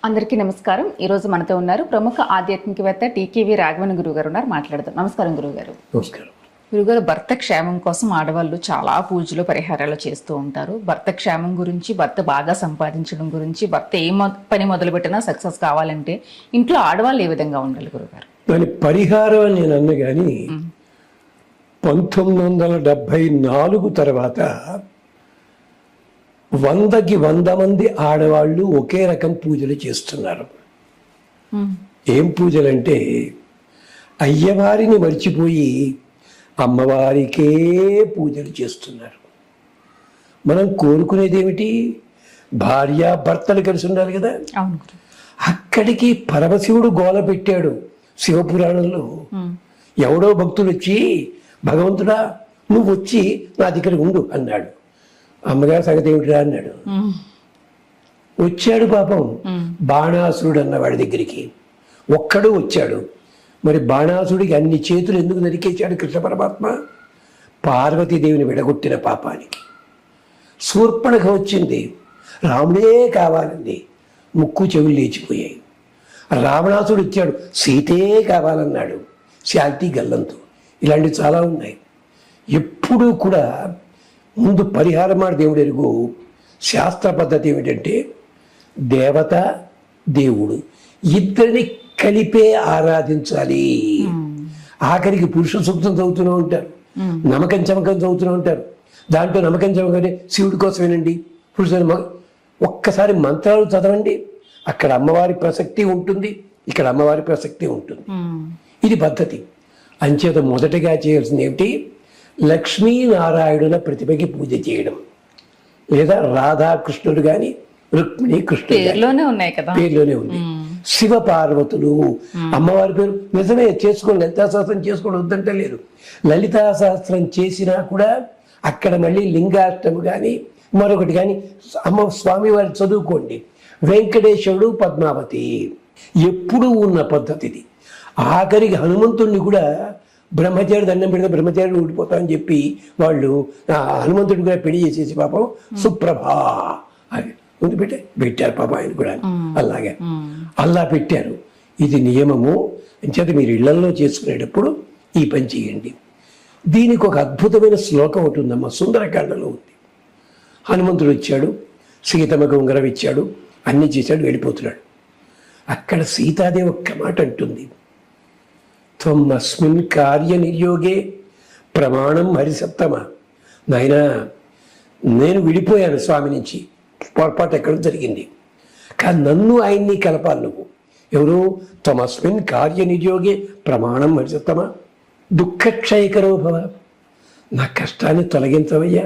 అందరికీ నమస్కారం. ఈ రోజు మనతో ఉన్నారు ప్రముఖ ఆధ్యాత్మికవేత్త టీకేవి రాఘవన్ గురువు గారు ఉన్నారు. మాట్లాడదాం. నమస్కారం గురువుగారు. నమస్కారం. గురుగారు, భర్త క్షేమం కోసం ఆడవాళ్ళు చాలా పూజలు పరిహారాలు చేస్తూ ఉంటారు. భర్త క్షేమం గురించి, భర్త బాగా సంపాదించడం గురించి, భర్త ఏ పని మొదలు పెట్టినా సక్సెస్ కావాలంటే ఇంట్లో ఆడవాళ్ళు ఏ విధంగా ఉండాలి గురుగారు? దాని పరిహారం అని నేను అన్న కానీ 1974 తర్వాత 100కి 100 మంది ఆడవాళ్ళు ఒకే రకం పూజలు చేస్తున్నారు. ఏం పూజలంటే అయ్యవారిని మర్చిపోయి అమ్మవారికే పూజలు చేస్తున్నారు. మనం కోరుకునేది ఏమిటి? భార్య భర్తలు కలిసి ఉండాలి కదా. అక్కడికి పరమశివుడు గోల పెట్టాడు శివపురాణంలో. ఎవడో భక్తులు వచ్చి, భగవంతుడా నువ్వు వచ్చి నా దగ్గర ఉండు అన్నాడు. అమ్మగారి సంగతి ఏమిటిరా అన్నాడు. వచ్చాడు పాపం బాణాసురుడు అన్న వాడి దగ్గరికి. ఒక్కడు వచ్చాడు. మరి బాణాసుడికి అన్ని చేతులు ఎందుకు నరికేశాడు కృష్ణ పరమాత్మ? పార్వతీదేవిని విడగొట్టిన పాపానికి. శూర్పణఖ వచ్చింది, రాముడే కావాలండి, ముక్కు చెవులు లేచిపోయాయి. రావణాసుడు వచ్చాడు, సీతే కావాలన్నాడు, శాంతి గల్లంతో. ఇలాంటివి చాలా ఉన్నాయి. ఎప్పుడూ కూడా ముందు పరిహారం మాట దేవుడు ఎరుగు. శాస్త్ర పద్ధతి ఏమిటంటే దేవత దేవుడు ఇద్దరిని కలిపే ఆరాధించాలి. ఆఖరికి పురుష సూక్తం చదువుతూనే ఉంటారు, నమ్మకం చమకం చదువుతూనే ఉంటారు. దాంట్లో నమ్మకం చమకం శివుడి కోసమేనండి. పురుషుడు ఒక్కసారి మంత్రాలు చదవండి, అక్కడ అమ్మవారి ప్రసక్తి ఉంటుంది, ఇక్కడ అమ్మవారి ప్రసక్తి ఉంటుంది. ఇది పద్ధతి. అంచేత మొదటగా చేయాల్సింది ఏమిటి? లక్ష్మీనారాయణుల ప్రతిభకి పూజ చేయడం, లేదా రాధాకృష్ణుడు కానీ రుక్మిణి కృష్ణుడు పేర్లోనే ఉంది. శివ పార్వతులు అమ్మవారి పేరు నిజమే చేసుకోండి. లలితా సహస్రం చేసుకోండి వద్దంటే లేదు. లలితా సహస్రం చేసినా కూడా అక్కడ మళ్ళీ లింగాష్టమి కానీ మరొకటి కానీ అమ్మ స్వామి వారి చదువుకోండి. వెంకటేశ్వరుడు పద్మావతి ఎప్పుడూ ఉన్న పద్ధతిది. ఆఖరికి హనుమంతుడిని కూడా బ్రహ్మచారి దండం పెడితే బ్రహ్మచారి ఊడిపోతామని చెప్పి వాళ్ళు హనుమంతుడి కూడా పెళ్లి చేసేసి పాపం సుప్రభా అని ముందు పెట్టారు పాపం ఆయన కూడా. అలాగే అలా పెట్టారు. ఇది నియమము. అంచేత మీరు ఇళ్లలో చేసుకునేటప్పుడు ఈ పని చేయండి. దీనికి ఒక అద్భుతమైన శ్లోకం ఒకటి ఉందమ్మా, సుందరకాండలో ఉంది. హనుమంతుడు వచ్చాడు, సీతమ్మకు ఉంగరం ఇచ్చాడు, అన్నీ చేశాడు, వెళ్ళిపోతున్నాడు. అక్కడ సీతాదేవి ఒక్క మాట అంటుంది, త్వం అస్మిన్ కార్య నిర్యోగే ప్రమాణం హరిసప్తమ. నాయనా, నేను విడిపోయాను స్వామి నుంచి, పొరపాటు ఎక్కడో జరిగింది, కానీ నన్ను ఆయన్ని కలపాలి నువ్వు. ఎవరు? త్వమస్మిన్ కార్య నిర్యోగే ప్రమాణం హరిసప్తమ దుఃఖక్షయకరో భవ. నా కష్టాన్ని తొలగించవయ్యా.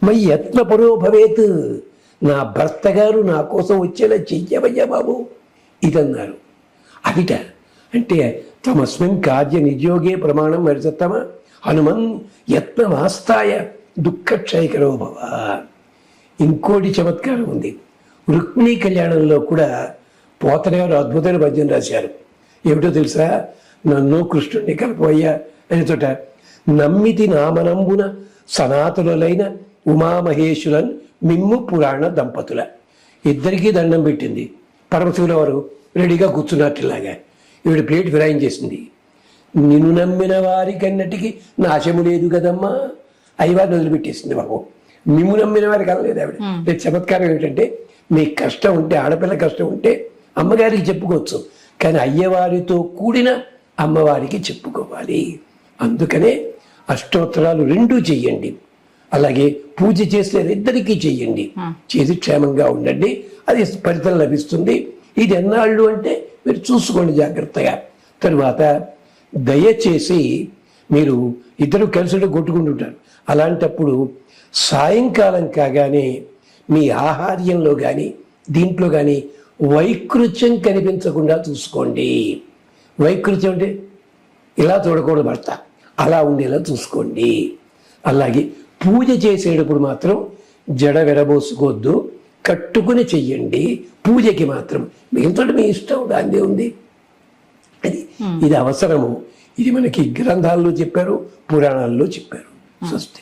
మై యత్నపరో భవేత్, నా భర్త గారు నా కోసం వచ్చేలా చెయ్యవయ్యా బాబు ఇదన్నారు. అదిట అంటే తమస్మిన్ కార్య నిర్యోగే ప్రమాణం హరిసత్తమ హనుమన్ యత్నమాస్తాయ దుఃఖక్షయకరో భవ. ఇంకోటి చమత్కారం ఉంది. రుక్మిణీ కళ్యాణంలో కూడా పోతన గారు అద్భుతమైన పద్యం రాశారు. ఏమిటో తెలుసా? నన్ను కృష్ణుడిని కలపయ్యా అని చోట నమ్మితి నామనంబున సనాతనులైన ఉమామహేశ్వరన్ మిమ్ము పురాణ దంపతుల. ఇద్దరికీ దండం పెట్టింది. పరమశివుల వారు రెడీగా కూర్చున్నట్టులాగా. ఈవిడ ప్లేట్ ఫిరాయింగ్ చేసింది. నిన్ను నమ్మిన వారికన్నటికి నాశము లేదు కదమ్మా, అయ్యవారిని వదిలిపెట్టేసింది బాబు. నిన్ను నమ్మిన వారికి అనలేదు ఆవిడ. చమత్కారం ఏమిటంటే, మీకు కష్టం ఉంటే, ఆడపిల్ల కష్టం ఉంటే అమ్మగారికి చెప్పుకోవచ్చు, కానీ అయ్యవారితో కూడిన అమ్మవారికి చెప్పుకోవాలి. అందుకనే అష్టోత్తరాలు 2 చెయ్యండి. అలాగే పూజ చేసే ఇద్దరికీ చెయ్యండి. చేసి క్షేమంగా ఉండండి, అది ఫలితం లభిస్తుంది. ఇది ఎన్నాళ్ళు అంటే మీరు చూసుకోండి జాగ్రత్తగా. తరువాత దయచేసి మీరు ఇద్దరు కలిసి కొట్టుకుంటుంటారు. అలాంటప్పుడు సాయంకాలం కాగానే మీ ఆహార్యంలో కానీ దీంట్లో కానీ వైకృత్యం కనిపించకుండా చూసుకోండి. వైకృత్యం అంటే ఇలా చూడకూడదు భర్త, అలా ఉండేలా చూసుకోండి. అలాగే పూజ చేసేటప్పుడు మాత్రం జడ విరబోసుకోవద్దు, కట్టుకుని చెయ్యండి పూజకి మాత్రం. మిగతా మీ ఇష్టం, దాందే ఉంది. అది ఇది అవసరము. ఇది మనకి గ్రంథాల్లో చెప్పారు, పురాణాల్లో చెప్పారు. స్వస్తి.